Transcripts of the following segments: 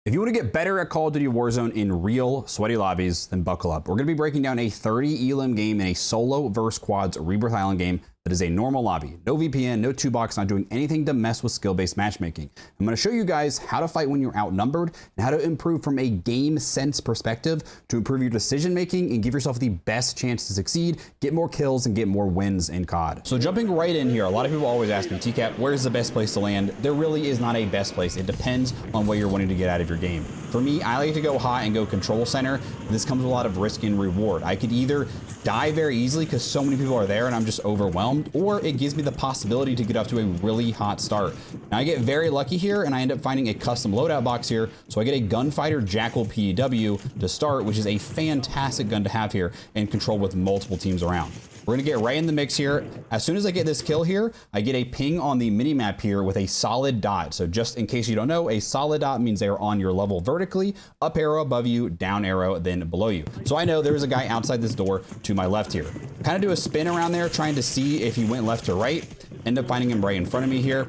If you want to get better at Call of Duty Warzone in real sweaty lobbies, then buckle up. We're going to be breaking down a 30 elim game in a solo versus quads Rebirth Island game that is a normal lobby. No VPN, no 2-box, not doing anything to mess with skill-based matchmaking. I'm going to show you guys how to fight when you're outnumbered and how to improve from a game sense perspective to improve your decision making and give yourself the best chance to succeed, get more kills, and get more wins in COD. So jumping right in here, a lot of people always ask me, TCap, where's the best place to land? There really is not a best place. It depends on what you're wanting to get out of your game. For me, I like to go high and go control center. This comes with a lot of risk and reward. I could either die very easily because so many people are there and I'm just overwhelmed, or it gives me the possibility to get off to a really hot start. Now I get very lucky here and I end up finding a custom loadout box here, so I get a Gunfighter Jackal PEW to start, which is a fantastic gun to have here and control with multiple teams around. We're gonna get right in the mix here. As soon as I get this kill here, I get a ping on the mini map here with a solid dot. So just in case you don't know, a solid dot means they are on your level vertically, up arrow above you, down arrow, then below you. So I know there's a guy outside this door to my left here. Kind of do a spin around there, trying to see if he went left or right. End up finding him right in front of me here.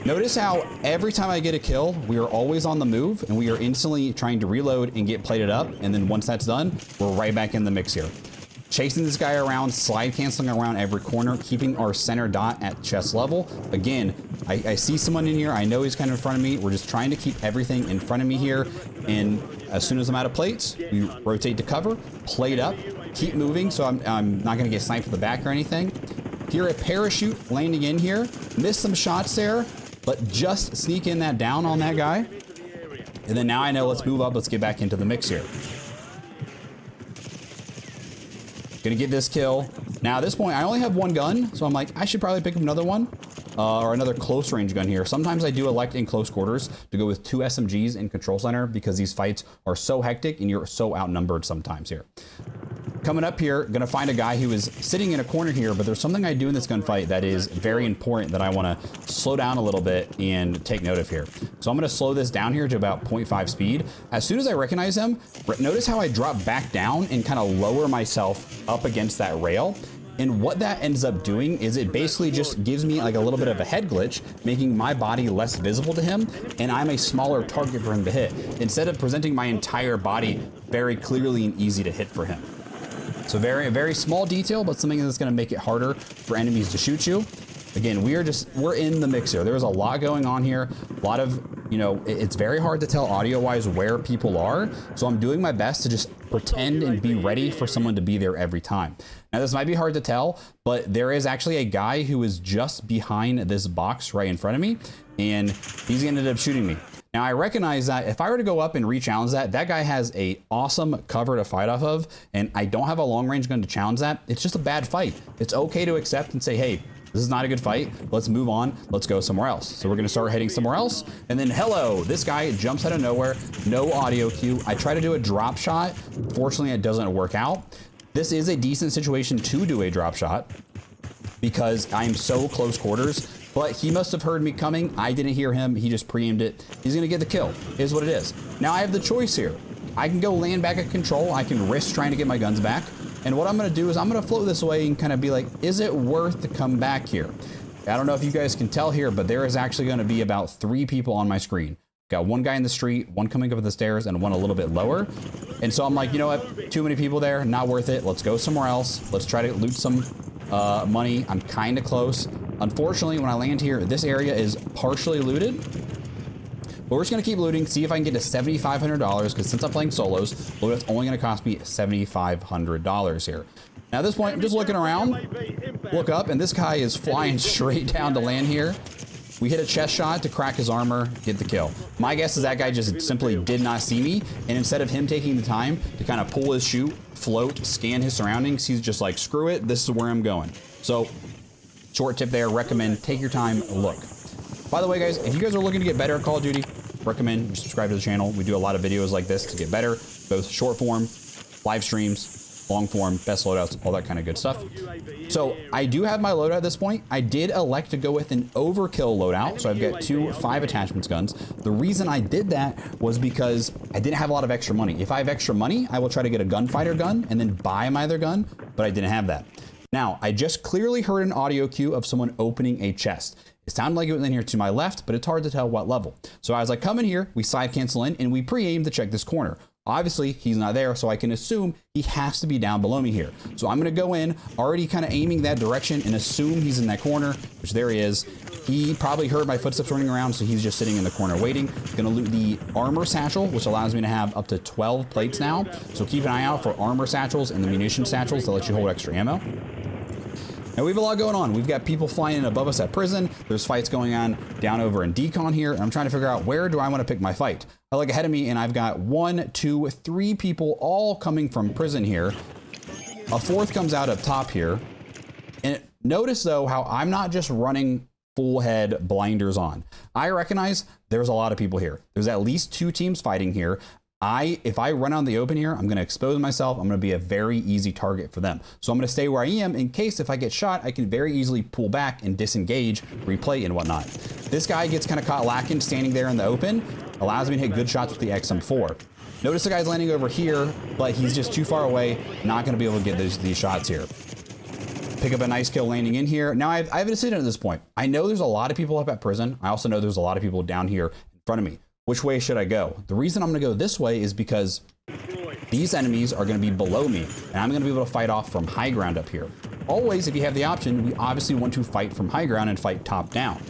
Notice how every time I get a kill, we are always on the move and we are instantly trying to reload and get plated up. And then once that's done, we're right back in the mix here. Chasing this guy around, slide canceling around every corner, keeping our center dot at chest level. Again, I see someone in here. I know he's kind of in front of me. We're just trying to keep everything in front of me here. And as soon as I'm out of plates, we rotate to cover, plate up, keep moving. So I'm not gonna get sniped in the back or anything. Hear a parachute landing in here. Missed some shots there, but just sneak in that down on that guy. And then now I know, let's move up. Let's get back into the mix here. Gonna get this kill. Now at this point, I only have one gun, so I'm like, I should probably pick up another one or another close range gun here. Sometimes I do elect in close quarters to go with 2 SMGs in control center because these fights are so hectic and you're so outnumbered sometimes here. Coming up here, gonna find a guy who is sitting in a corner here, but there's something I do in this gunfight that is very important that I wanna slow down a little bit and take note of here. So I'm gonna slow this down here to about 0.5 speed. As soon as I recognize him, notice how I drop back down and kind of lower myself up against that rail. And what that ends up doing is it basically just gives me like a little bit of a head glitch, making my body less visible to him, and I'm a smaller target for him to hit, instead of presenting my entire body very clearly and easy to hit for him. So very small detail, but something that's gonna make it harder for enemies to shoot you. Again, we're in the mix here. There's a lot going on here. A lot of, it's very hard to tell audio-wise where people are. So I'm doing my best to just pretend and be ready for someone to be there every time. Now this might be hard to tell, but there is actually a guy who is just behind this box right in front of me, and he's gonna end up shooting me. Now I recognize that if I were to go up and re-challenge that guy has a awesome cover to fight off of, and I don't have a long range gun to challenge that. It's just a bad fight. It's okay to accept and say, hey, this is not a good fight. Let's move on. Let's go somewhere else. So we're gonna start heading somewhere else. And then hello, this guy jumps out of nowhere, no audio cue. I try to do a drop shot. Fortunately, it doesn't work out. This is a decent situation to do a drop shot because I'm so close quarters, but he must have heard me coming. I didn't hear him. He just pre-aimed it. He's gonna get the kill, is what it is. Now I have the choice here. I can go land back at control. I can risk trying to get my guns back. And what I'm gonna do is I'm gonna float this way and kind of be like, is it worth to come back here? I don't know if you guys can tell here, but there is actually gonna be about 3 people on my screen. Got one guy in the street, one coming up the stairs, and one a little bit lower. And so I'm like, you know what? Too many people there, not worth it. Let's go somewhere else. Let's try to loot some money. I'm kind of close. Unfortunately, when I land here, this area is partially looted. But we're just gonna keep looting, see if I can get to $7,500, because since I'm playing solos, loadout's only gonna cost me $7,500 here. Now at this point, I'm just looking around, look up, and this guy is flying straight down to land here. We hit a chest shot to crack his armor, get the kill. My guess is that guy just simply did not see me, and instead of him taking the time to kind of pull his chute, float, scan his surroundings, he's just like, screw it, this is where I'm going. So, short tip there, recommend take your time, look. By the way, guys, if you guys are looking to get better at Call of Duty, recommend you subscribe to the channel. We do a lot of videos like this to get better, both short form, live streams, long form, best loadouts, all that kind of good stuff. So I do have my loadout at this point. I did elect to go with an overkill loadout. So I've got 2 5 attachments guns. The reason I did that was because I didn't have a lot of extra money. If I have extra money, I will try to get a gunfighter gun and then buy my other gun, but I didn't have that. Now, I just clearly heard an audio cue of someone opening a chest. It sounded like it was in here to my left, but it's hard to tell what level. So as I come in here, we side cancel in and we pre-aim to check this corner. Obviously, he's not there, so I can assume he has to be down below me here. So I'm gonna go in, already kind of aiming that direction and assume he's in that corner, which there he is. He probably heard my footsteps running around, so he's just sitting in the corner waiting. Gonna loot the armor satchel, which allows me to have up to 12 plates now. So keep an eye out for armor satchels and the munition satchels that let you hold extra ammo. Now we have a lot going on. We've got people flying in above us at prison. There's fights going on down over in decon here. And I'm trying to figure out where do I want to pick my fight. I look ahead of me and I've got 1, 2, 3 people all coming from prison here. A fourth comes out up top here. And notice though how I'm not just running full head blinders on. I recognize there's a lot of people here. There's at least 2 teams fighting here. If I run out in the open here, I'm going to expose myself. I'm going to be a very easy target for them. So I'm going to stay where I am in case if I get shot, I can very easily pull back and disengage, replay and whatnot. This guy gets kind of caught lacking standing there in the open, allows me to hit good shots with the XM4. Notice the guy's landing over here, but he's just too far away. Not going to be able to get these shots here. Pick up a nice kill landing in here. Now I have a decision at this point. I know there's a lot of people up at prison. I also know there's a lot of people down here in front of me. Which way should I go? The reason I'm gonna go this way is because these enemies are gonna be below me and I'm gonna be able to fight off from high ground up here. Always, if you have the option, we obviously want to fight from high ground and fight top down.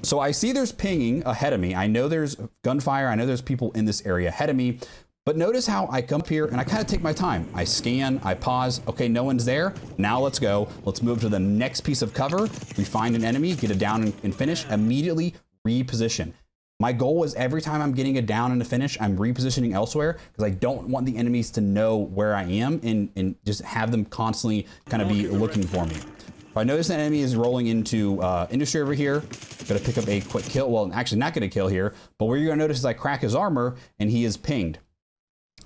So I see there's pinging ahead of me. I know there's gunfire. I know there's people in this area ahead of me, but notice how I come up here and I kind of take my time. I scan, I pause. Okay, no one's there. Now let's go. Let's move to the next piece of cover. We find an enemy, get it down and finish, immediately reposition. My goal is every time I'm getting a down and a finish, I'm repositioning elsewhere because I don't want the enemies to know where I am and just have them constantly kind of be looking for me. If I notice an enemy is rolling into industry over here, gonna pick up a quick kill. Well, actually not gonna kill here, but where you're gonna notice is I crack his armor and he is pinged.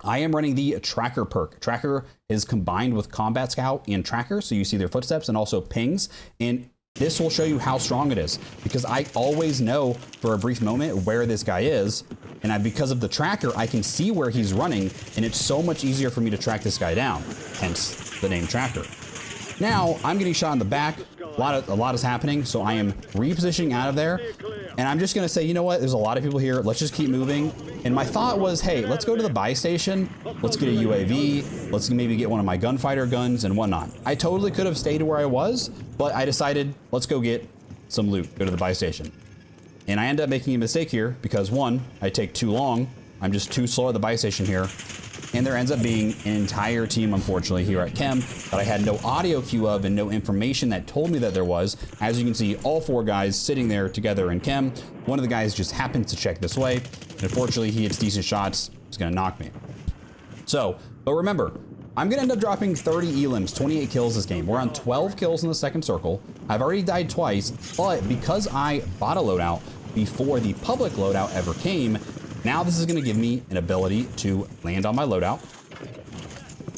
I am running the tracker perk. Tracker is combined with combat scout and tracker, so you see their footsteps and also pings. And this will show you how strong it is because I always know for a brief moment where this guy is. And because of the tracker, I can see where he's running and it's so much easier for me to track this guy down, hence the name tracker. Now I'm getting shot in the back. A lot is happening. So I am repositioning out of there and I'm just going to say, you know what? There's a lot of people here. Let's just keep moving. And my thought was, hey, let's go to the buy station. Let's get a UAV. Let's maybe get one of my gunfighter guns and whatnot. I totally could have stayed where I was, but I decided let's go get some loot, go to the buy station. And I end up making a mistake here because 1, I take too long. I'm just too slow at the buy station here. And there ends up being an entire team, unfortunately, here at Chem that I had no audio cue of and no information that told me that there was. As you can see, all 4 guys sitting there together in Chem. One of the guys just happens to check this way. And unfortunately, he hits decent shots. He's gonna knock me. So, but remember, I'm gonna end up dropping 30 elims, 28 kills this game. We're on 12 kills in the second circle. I've already died twice, but because I bought a loadout before the public loadout ever came, now this is gonna give me an ability to land on my loadout.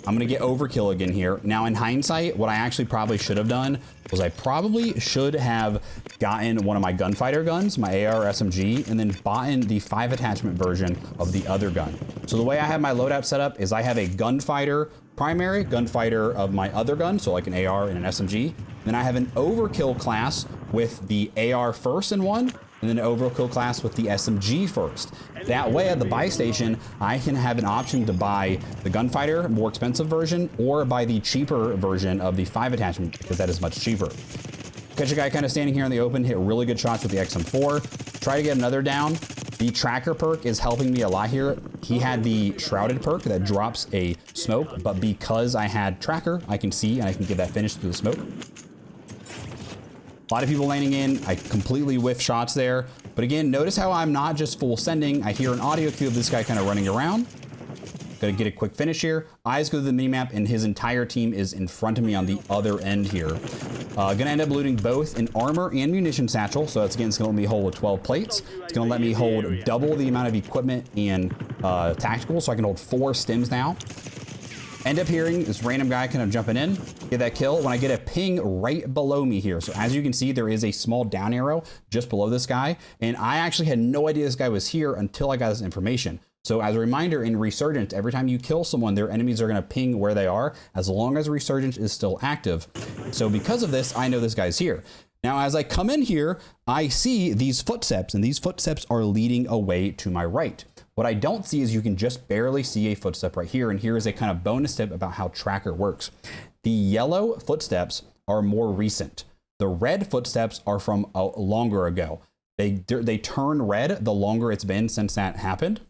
I'm gonna get overkill again here. Now in hindsight, what I actually probably should have done was I probably should have gotten one of my gunfighter guns, my AR SMG, and then bought in the 5 attachment version of the other gun. So the way I have my loadout set up is I have a gunfighter, primary gunfighter of my other gun, so like an AR and an SMG. Then I have an overkill class with the AR first in one, and then an overkill class with the SMG first. That way at the buy station, I can have an option to buy the gunfighter, more expensive version, or buy the cheaper version of the 5 attachment because that is much cheaper. Catch a guy kind of standing here in the open, hit really good shots with the XM4. Try to get another down. The tracker perk is helping me a lot here. He had the shrouded perk that drops a smoke, but because I had tracker, I can see and I can get that finish through the smoke. A lot of people landing in. I completely whiff shots there. But again, notice how I'm not just full sending. I hear an audio cue of this guy kind of running around. Gonna get a quick finish here. Eyes go to the minimap and his entire team is in front of me on the other end here. Gonna end up looting both an armor and munition satchel. So that's again, it's gonna let me hold with 12 plates. It's gonna let me hold double the amount of equipment and tactical. So I can hold 4 stims now. End up hearing this random guy kind of jumping in, get that kill when I get a ping right below me here. So as you can see, there is a small down arrow just below this guy. And I actually had no idea this guy was here until I got this information. So as a reminder, in Resurgence, every time you kill someone, their enemies are going to ping where they are as long as Resurgence is still active. So because of this, I know this guy's here. Now, as I come in here, I see these footsteps, and these footsteps are leading away to my right. What I don't see is you can just barely see a footstep right here, and here is a kind of bonus tip about how Tracker works. The yellow footsteps are more recent. The red footsteps are from longer ago. They turn red the longer it's been since that happened.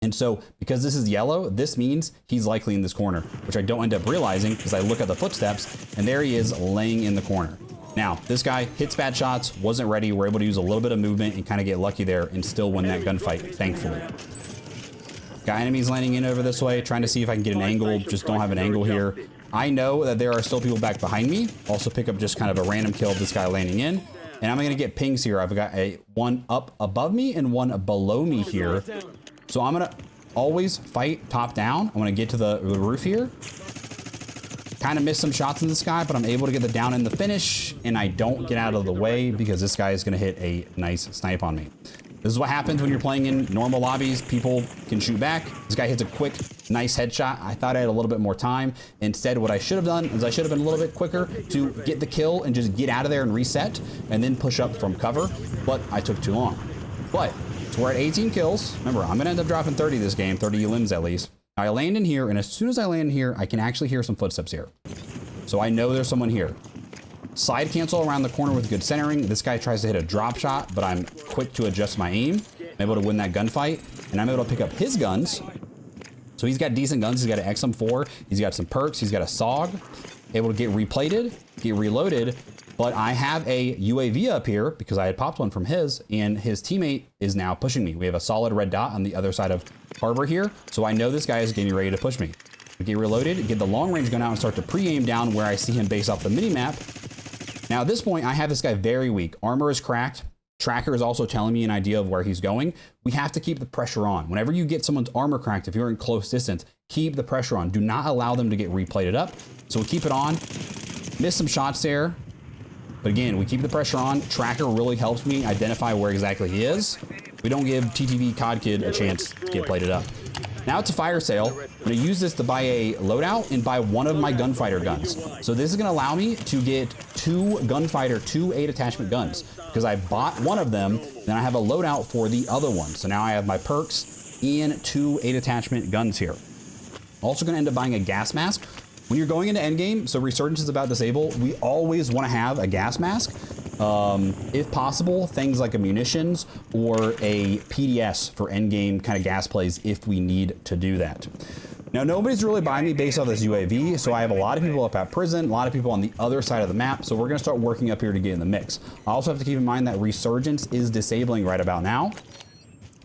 And so because this is yellow, this means he's likely in this corner, which I don't end up realizing because I look at the footsteps and there he is laying in the corner. Now, this guy hits bad shots, wasn't ready. We're able to use a little bit of movement and kind of get lucky there and still win that gunfight, thankfully. Got enemies landing in over this way, trying to see if I can get an angle, just don't have an angle here. I know that there are still people back behind me. Also pick up just kind of a random kill of this guy landing in. And I'm gonna get pings here. I've got one up above me and one below me here. So I'm gonna always fight top down. I'm gonna get to the roof here. Kind of missed some shots in the sky, but I'm able to get the down in the finish, and I don't get out of the way because this guy is gonna hit a nice snipe on me. This is what happens when you're playing in normal lobbies. People can shoot back. This guy hits a quick, nice headshot. I thought I had a little bit more time. Instead, what I should have done is I should have been a little bit quicker to get the kill and just get out of there and reset and then push up from cover, but I took too long. But so we're at 18 kills. Remember, I'm gonna end up dropping 30 this game, 30 limbs at least. Now I land in here, and as soon as I land here, I can actually hear some footsteps here. So I know there's someone here. Side cancel around the corner with good centering. This guy tries to hit a drop shot, but I'm quick to adjust my aim. I'm able to win that gunfight, and I'm able to pick up his guns. So he's got decent guns. He's got an XM4. He's got some perks. He's got a SOG. Able to get replated, get reloaded. But I have a UAV up here because I had popped one from his, and his teammate is now pushing me. We have a solid red dot on the other side of Harbor here. So I know this guy is getting ready to push me. I get reloaded, get the long range gun out and start to pre-aim down where I see him based off the mini-map. Now at this point, I have this guy very weak. Armor is cracked. Tracker is also telling me an idea of where he's going. We have to keep the pressure on. Whenever you get someone's armor cracked, if you're in close distance, keep the pressure on. Do not allow them to get replated up. So we keep it on. Missed some shots there. But again, we keep the pressure on. Tracker really helps me identify where exactly he is. We don't give TTV COD Kid a chance to get plated up. Now it's a fire sale. I'm gonna use this to buy a loadout and buy one of my gunfighter guns. So this is gonna allow me to get two 8 attachment guns because I bought one of them, then I have a loadout for the other one. So now I have my perks and 2 8 attachment guns here. Also gonna end up buying a gas mask. When you're going into endgame, so Resurgence is about disable, we always wanna have a gas mask. If possible, things like a munitions or a PDS for endgame kind of gas plays if we need to do that. Now, nobody's really buying me based off this UAV, so I have a lot of people up at prison, a lot of people on the other side of the map, so we're gonna start working up here to get in the mix. I also have to keep in mind that Resurgence is disabling right about now,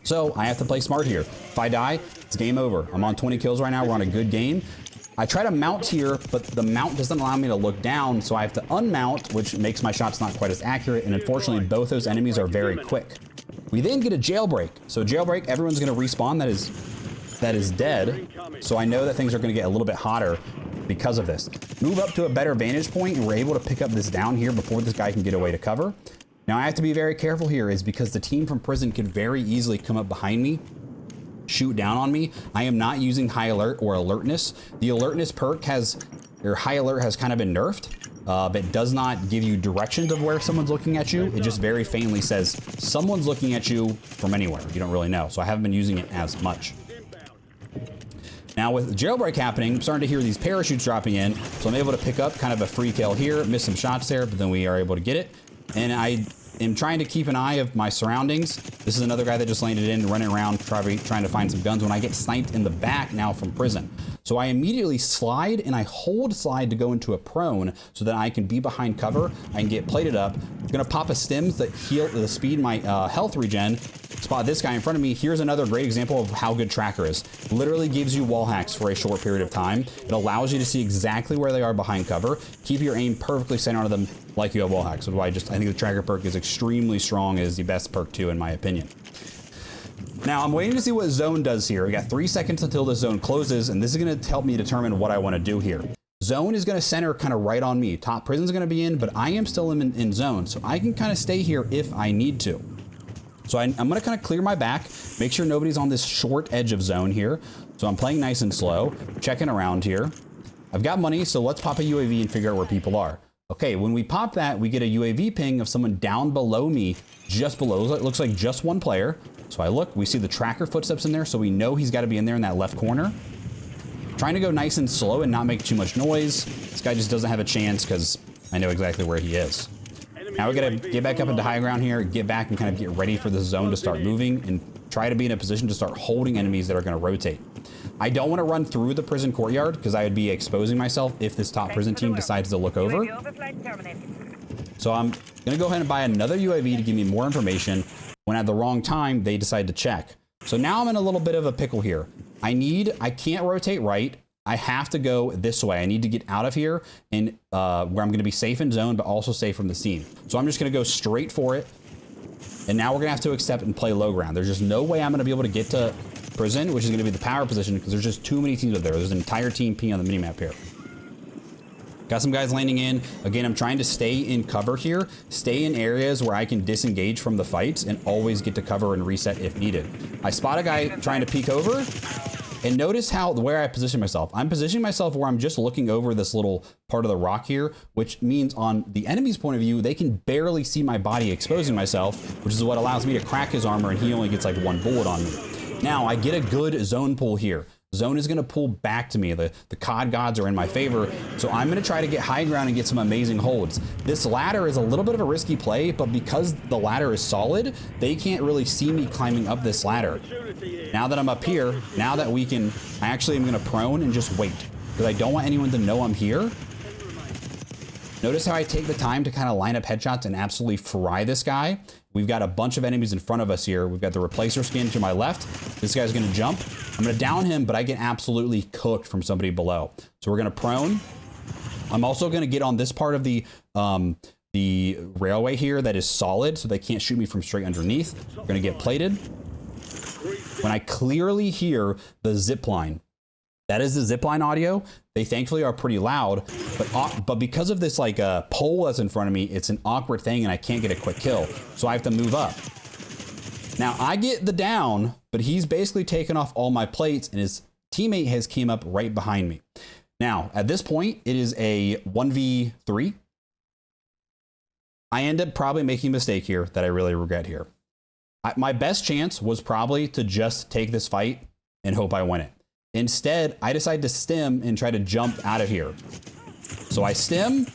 so I have to play smart here. If I die, it's game over. I'm on 20 kills right now, we're on a good game. I try to mount here, but the mount doesn't allow me to look down, so I have to unmount, which makes my shots not quite as accurate, and unfortunately, both those enemies are very quick. We then get a jailbreak. So jailbreak, everyone's gonna respawn that is dead, so I know that things are gonna get a little bit hotter because of this. Move up to a better vantage point, and we're able to pick up this down here before this guy can get away to cover. Now I have to be very careful here is because the team from prison could very easily come up behind me, shoot down on me. I am not using high alert or alertness. The alertness perk high alert has kind of been nerfed, but does not give you directions of where someone's looking at you. It just very faintly says someone's looking at you from anywhere. You don't really know. So I haven't been using it as much. Now with jailbreak happening, I'm starting to hear these parachutes dropping in. So I'm able to pick up kind of a free kill here, miss some shots there, but then we are able to get it. And I am trying to keep an eye of my surroundings. This is another guy that just landed in, running around, trying to find some guns when I get sniped in the back now from prison. So I immediately slide and I hold slide to go into a prone so that I can be behind cover. I can get plated up. I'm gonna pop a stims that speed my health regen. Spot this guy in front of me. Here's another great example of how good Tracker is. Literally gives you wall hacks for a short period of time. It allows you to see exactly where they are behind cover. Keep your aim perfectly centered on them like you have wall hacks. So I think the Tracker perk is extremely strong. It is the best perk too, in my opinion. Now I'm waiting to see what zone does here. We got 3 seconds until the zone closes, and this is gonna help me determine what I wanna do here. Zone is gonna center kind of right on me. Top prison's gonna be in, but I am still in zone, so I can kind of stay here if I need to. So I'm gonna kind of clear my back, make sure nobody's on this short edge of zone here. So I'm playing nice and slow, checking around here. I've got money, so let's pop a UAV and figure out where people are. Okay, when we pop that, we get a UAV ping of someone down below me, just below. It looks like just one player. So I look, we see the tracker footsteps in there, so we know he's gotta be in there in that left corner. Trying to go nice and slow and not make too much noise. This guy just doesn't have a chance because I know exactly where he is. Now we gotta get back up into high ground here, get back and kind of get ready for the zone to start moving and try to be in a position to start holding enemies that are gonna rotate. I don't want to run through the prison courtyard because I would be exposing myself if this top prison team decides to look over. So I'm gonna go ahead and buy another UAV to give me more information when at the wrong time they decide to check. So now I'm in a little bit of a pickle here. I can't rotate right. I have to go this way. I need to get out of here and where I'm gonna be safe in zone, but also safe from the scene. So I'm just gonna go straight for it. And now we're gonna have to accept and play low ground. There's just no way I'm gonna be able to get to prison, which is gonna be the power position because there's just too many teams up there. There's an entire team P on the minimap here. Got some guys landing in. Again, I'm trying to stay in cover here, stay in areas where I can disengage from the fights and always get to cover and reset if needed. I spot a guy trying to peek over. And notice where I position myself. I'm positioning myself where I'm just looking over this little part of the rock here, which means on the enemy's point of view, they can barely see my body exposing myself, which is what allows me to crack his armor and he only gets like one bullet on me. Now I get a good zone pull here. Zone is gonna pull back to me. The COD gods are in my favor. So I'm gonna try to get high ground and get some amazing holds. This ladder is a little bit of a risky play, but because the ladder is solid, they can't really see me climbing up this ladder. Now that I'm up here, now that we can, I actually am gonna prone and just wait because I don't want anyone to know I'm here. Notice how I take the time to kind of line up headshots and absolutely fry this guy. We've got a bunch of enemies in front of us here. We've got the replacer skin to my left. This guy's gonna jump. I'm gonna down him, but I get absolutely cooked from somebody below. So we're gonna prone. I'm also gonna get on this part of the railway here that is solid, so they can't shoot me from straight underneath. We're gonna get plated. When I clearly hear the zip line, that is the zipline audio. They thankfully are pretty loud, but because of this like pole that's in front of me, it's an awkward thing and I can't get a quick kill. So I have to move up. Now I get the down, but he's basically taken off all my plates and his teammate has came up right behind me. Now at this point, it is a 1v3. I end up probably making a mistake here that I really regret here. My best chance was probably to just take this fight and hope I win it. Instead, I decide to stem and try to jump out of here. So I stem,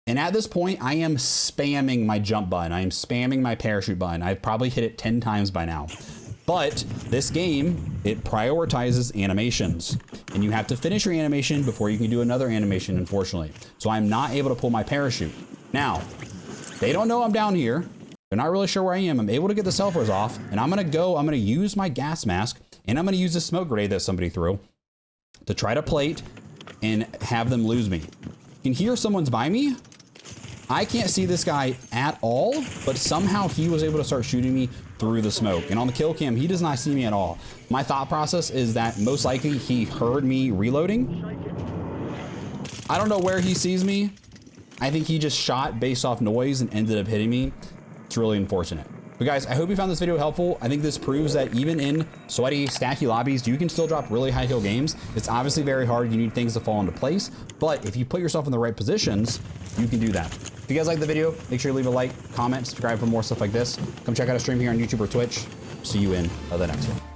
and at this point, I am spamming my jump button. I am spamming my parachute button. I've probably hit it 10 times by now. But this game, it prioritizes animations. And you have to finish your animation before you can do another animation, unfortunately. So I'm not able to pull my parachute. Now, they don't know I'm down here. They're not really sure where I am. I'm able to get the selfers off, and I'm gonna use my gas mask, and I'm gonna use the smoke grenade that somebody threw to try to plate and have them lose me. You can hear someone's by me. I can't see this guy at all, but somehow he was able to start shooting me through the smoke. And on the kill cam, he does not see me at all. My thought process is that most likely he heard me reloading. I don't know where he sees me. I think he just shot based off noise and ended up hitting me. It's really unfortunate. But guys, I hope you found this video helpful. I think this proves that even in sweaty, stacky lobbies, you can still drop really high kill games. It's obviously very hard. You need things to fall into place. But if you put yourself in the right positions, you can do that. If you guys like the video, make sure you leave a like, comment, subscribe for more stuff like this. Come check out a stream here on YouTube or Twitch. See you in the next one.